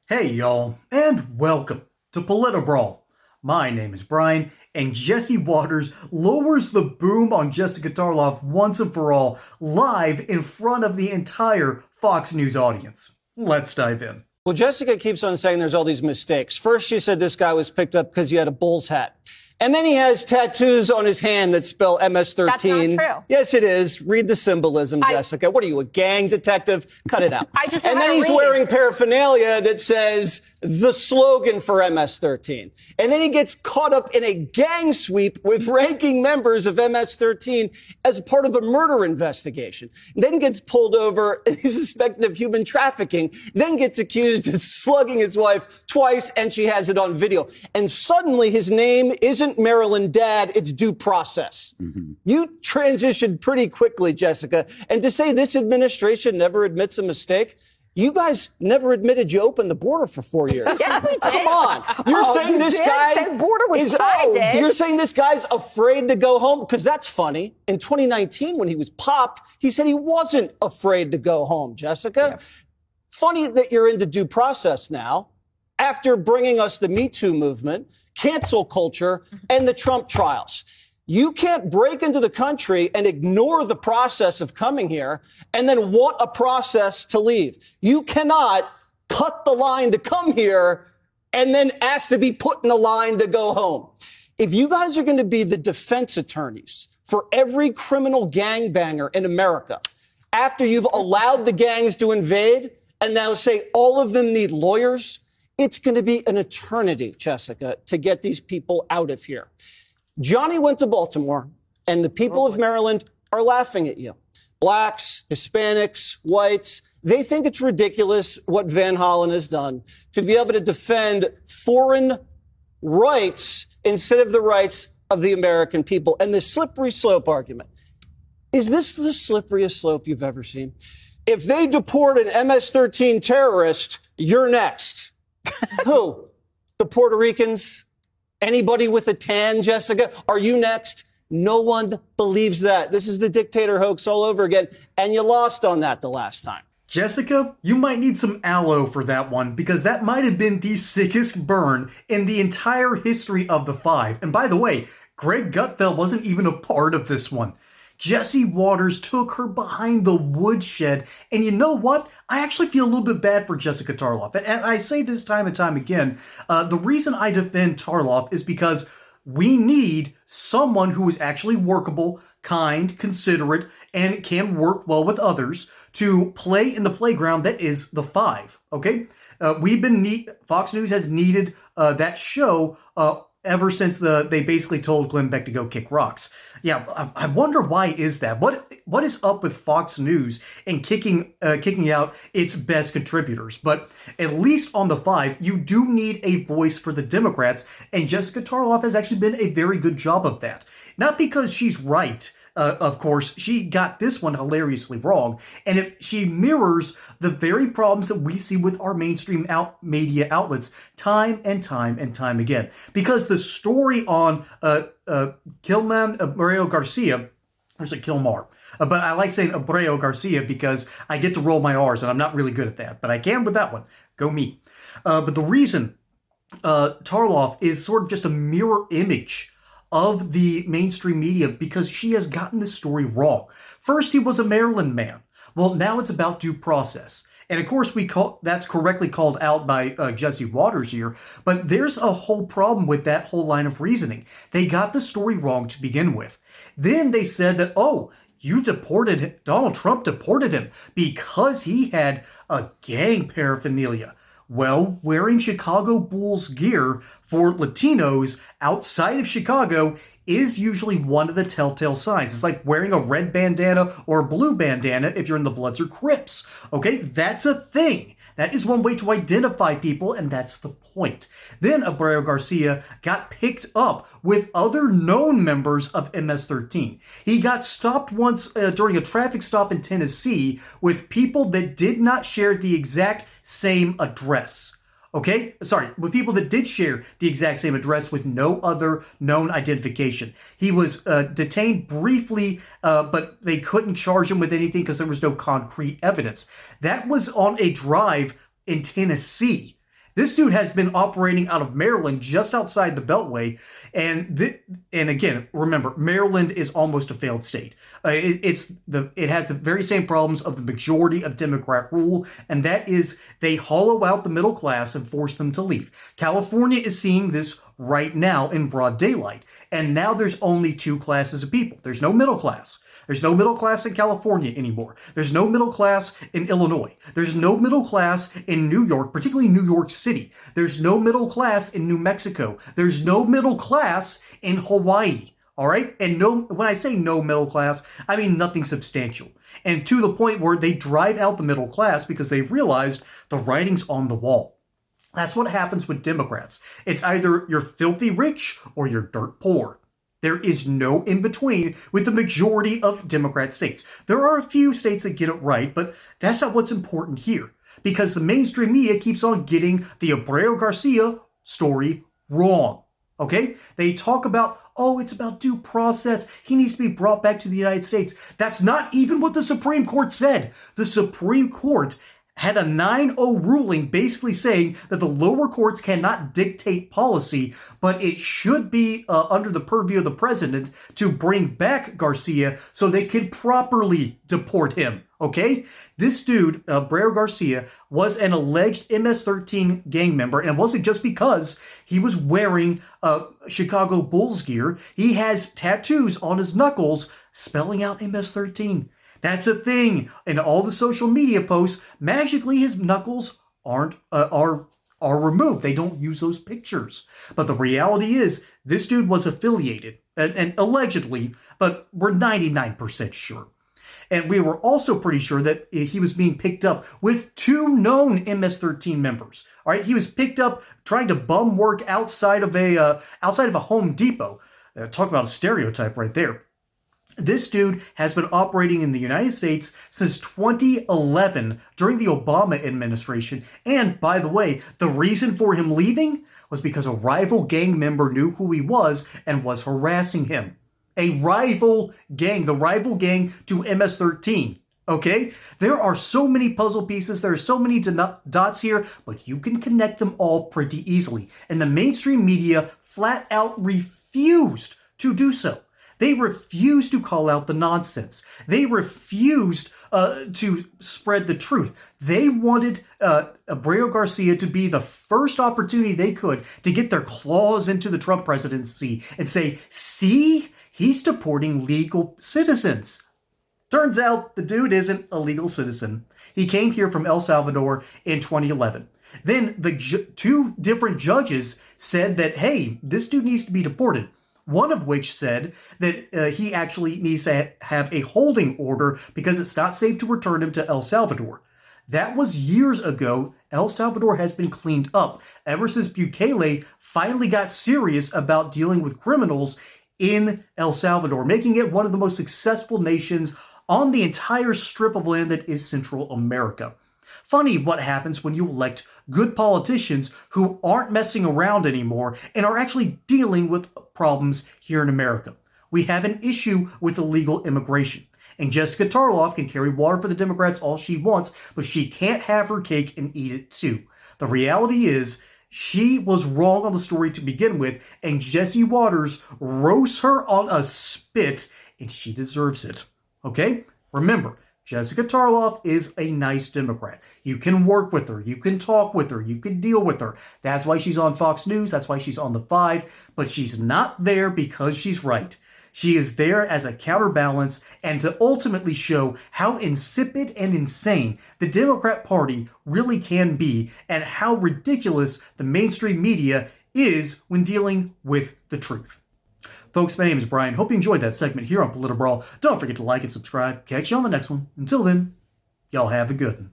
Hey y'all, and welcome to PolitiBrawl. My name is Brian, and Jesse Watters lowers the boom on Jessica Tarlov once and for all, live in front of the entire Fox News audience. Let's dive in. Well, Jessica keeps on saying there's all these mistakes. First, she said this guy was picked up because he had a Bulls hat. And then he has tattoos on his hand that spell MS-13. That's not true. Yes, it is. Read the symbolism, Jessica. What are you, a gang detective? Cut it out. And then he's wearing paraphernalia that says the slogan for MS-13. And then he gets caught up in a gang sweep with ranking members of MS-13 as part of a murder investigation. Then gets pulled over, he's suspected of human trafficking, then gets accused of slugging his wife twice, and she has it on video. And suddenly his name isn't Maryland Dad, it's due process. You transitioned pretty quickly, Jessica. And to say this administration never admits a mistake, you guys never admitted you opened the border for 4 years. Yes, we did. Come on. You're saying this guy The border was tied. You're saying this guy's afraid to go home? Because that's funny. In 2019, when he was popped, he said he wasn't afraid to go home, Jessica. Yeah. Funny that you're into due process now, after bringing us the Me Too movement, cancel culture, and the Trump trials. You can't break into the country and ignore the process of coming here and then want a process to leave. You cannot cut the line to come here and then ask to be put in a line to go home. If you guys are going to be the defense attorneys for every criminal gangbanger in America, after you've allowed the gangs to invade and now say all of them need lawyers, it's going to be an eternity, Jessica, to get these people out of here. Johnny went to Baltimore, and the people of Maryland are laughing at you. Blacks, Hispanics, whites, they think it's ridiculous what Van Hollen has done to be able to defend foreign rights instead of the rights of the American people. And the slippery slope argument. Is this the slipperiest slope you've ever seen? If they deport an MS-13 terrorist, you're next. Who? The Puerto Ricans? Anybody with a tan, Jessica? Are you next? No one believes that. This is the dictator hoax all over again, and you lost on that the last time. Jessica, you might need some aloe for that one, because that might have been the sickest burn in the entire history of the five. And by the way, Greg Gutfeld wasn't even a part of this one. Jesse Watters took her behind the woodshed, and you know what? I actually feel a little bit bad for Jessica Tarlov. And I say this time and time again, the reason I defend Tarlov is because we need someone who is actually workable, kind, considerate, and can work well with others to play in the playground that is the five, okay? Fox News has needed that show ever since they basically told Glenn Beck to go kick rocks. Yeah, I wonder why is that? What is up with Fox News and kicking out its best contributors? But at least on the five, you do need a voice for the Democrats, and Jessica Tarlov has actually been a very good job of that. Not because she's right. Of course, she got this one hilariously wrong, and she mirrors the very problems that we see with our mainstream media outlets time and time and time again. Because the story on Abreu Garcia, or is it Kilmar? But I like saying Abreu Garcia because I get to roll my R's, and I'm not really good at that, but I can with that one. Go me. But the reason Tarlov is sort of just a mirror image of the mainstream media because she has gotten this story wrong. First, he was a Maryland man. Well, now it's about due process. And of course, that's correctly called out by Jesse Watters here. But there's a whole problem with that whole line of reasoning. They got the story wrong to begin with. Then they said that, Donald Trump deported him because he had a gang paraphernalia. Well, wearing Chicago Bulls gear for Latinos outside of Chicago is usually one of the telltale signs. It's like wearing a red bandana or a blue bandana if you're in the Bloods or Crips. Okay, that's a thing. That is one way to identify people, and that's the point. Then Abreu Garcia got picked up with other known members of MS-13. He got stopped once during a traffic stop in Tennessee with people that did not share the exact same address. Okay? Sorry, with people that did share the exact same address with no other known identification. He was detained briefly, but they couldn't charge him with anything because there was no concrete evidence. That was on a drive in Tennessee. This dude has been operating out of Maryland, just outside the Beltway, and again, remember, Maryland is almost a failed state. It has the very same problems of the majority of Democrat rule, and that is they hollow out the middle class and force them to leave. California is seeing this right now in broad daylight, and now there's only two classes of people. There's no middle class. There's no middle class in California anymore. There's no middle class in Illinois. There's no middle class in New York, particularly New York City. There's no middle class in New Mexico. There's no middle class in Hawaii. All right? And no, when I say no middle class, I mean nothing substantial. And to the point where they drive out the middle class because they realized the writing's on the wall. That's what happens with Democrats. It's either you're filthy rich or you're dirt poor. There is no in between with the majority of Democrat states. There are a few states that get it right, but that's not what's important here, because the mainstream media keeps on getting the Abreu Garcia story wrong. Okay? They talk about, oh, it's about due process. He needs to be brought back to the United States. That's not even what the Supreme Court said. The Supreme Court had a 9-0 ruling basically saying that the lower courts cannot dictate policy, but it should be under the purview of the president to bring back Garcia so they can properly deport him. Okay? This dude, Abreu Garcia, was an alleged MS-13 gang member, and it wasn't just because he was wearing Chicago Bulls gear. He has tattoos on his knuckles spelling out MS-13. That's a thing. In all the social media posts, magically his knuckles are removed. They don't use those pictures. But the reality is, this dude was affiliated, and allegedly, but we're 99% sure. And we were also pretty sure that he was being picked up with two known MS-13 members. All right, he was picked up trying to bum work outside of a Home Depot. Talk about a stereotype right there. This dude has been operating in the United States since 2011 during the Obama administration. And by the way, the reason for him leaving was because a rival gang member knew who he was and was harassing him. A rival gang, the rival gang to MS-13. Okay? There are so many puzzle pieces, there are so many dots here, but you can connect them all pretty easily. And the mainstream media flat out refused to do so. They refused to call out the nonsense. They refused to spread the truth. They wanted Abreu Garcia to be the first opportunity they could to get their claws into the Trump presidency and say, see, he's deporting legal citizens. Turns out the dude isn't a legal citizen. He came here from El Salvador in 2011. Then the two different judges said that, hey, this dude needs to be deported. One of which said that he actually needs to have a holding order because it's not safe to return him to El Salvador. That was years ago. El Salvador has been cleaned up ever since Bukele finally got serious about dealing with criminals in El Salvador, making it one of the most successful nations on the entire strip of land that is Central America. Funny what happens when you elect good politicians who aren't messing around anymore and are actually dealing with problems here in America. We have an issue with illegal immigration. And Jessica Tarlov can carry water for the Democrats all she wants, but she can't have her cake and eat it too. The reality is, she was wrong on the story to begin with, and Jesse Watters roasts her on a spit, and she deserves it. Okay? Remember, Jessica Tarlov is a nice Democrat. You can work with her. You can talk with her. You can deal with her. That's why she's on Fox News. That's why she's on The Five. But she's not there because she's right. She is there as a counterbalance and to ultimately show how insipid and insane the Democrat Party really can be and how ridiculous the mainstream media is when dealing with the truth. Folks, my name is Brian. Hope you enjoyed that segment here on PolitiBrawl. Don't forget to like and subscribe. Catch you on the next one. Until then, y'all have a good one.